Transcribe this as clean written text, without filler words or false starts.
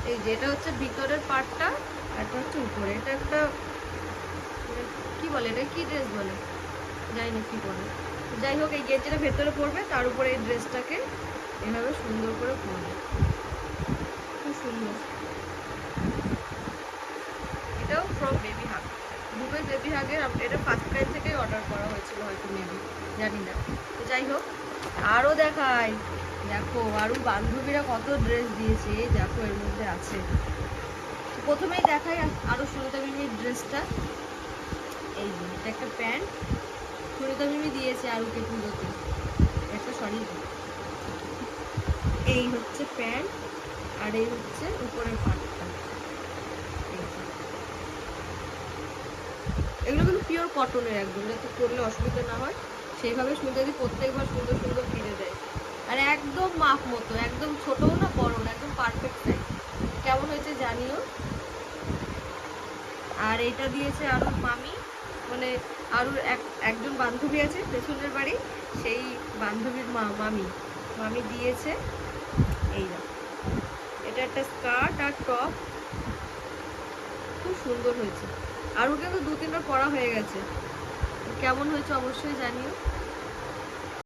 এই যে এটা হচ্ছে ভিতরের পার্টটা, আর এটা হচ্ছে উপরে। এটা একটা কি বলে, এটা কি ড্রেস বলে জানি না কি বলে। যাই হোক, এই গেঞ্জিটা ভেতরে পরবে, তার উপরে এই ড্রেসটাকে এভাবে সুন্দর করে পরবে, খুব সুন্দর। এটাও ফ্রম বেবি হাগ, দুটোই বেবি হাগের। এটা ফার্স্ট টাইম থেকেই অর্ডার করা হয়েছিল হয়তো, মেবি, জানি না। তো যাই হোক, আরও দেখাই। দেখো আরও বান্ধবীরা কত ড্রেস দিয়েছে, এই দেখো এর মধ্যে আছে। প্রথমেই দেখাই আরও সুনিতা মিমির ড্রেসটা। এই যে এটা একটা প্যান্ট, সুনিতা মিমি দিয়েছে আরুকে পুজোতে একটা, সরি। এই হচ্ছে প্যান্ট, আর এই হচ্ছে উপরের পাটটা। এগুলো কিন্তু পিওর কটনের একদম, যাতে পরলে অসুবিধা না হয় সেইভাবে সুন্দরী প্রত্যেকবার সুন্দর সুন্দর কিনে দেয়। আর একদম মাপ মতো, একদম ছোটও না বড় না, একদম পারফেক্ট সাইজ। কেমন হয়েছে জানিও। আর এটা দিয়েছে আরুর মামি, মানে আরুর একজন বান্ধবী আছে পেছনের বাড়ি, সেই বান্ধবীর মামি মামি দিয়েছে। এই না, এটা একটা স্কার্ট আর টপ, খুব সুন্দর হয়েছে। আরও কিন্তু 2-3বার পরা হয়ে গেছে। কেমন হয়েছে অবশ্যই জানিও।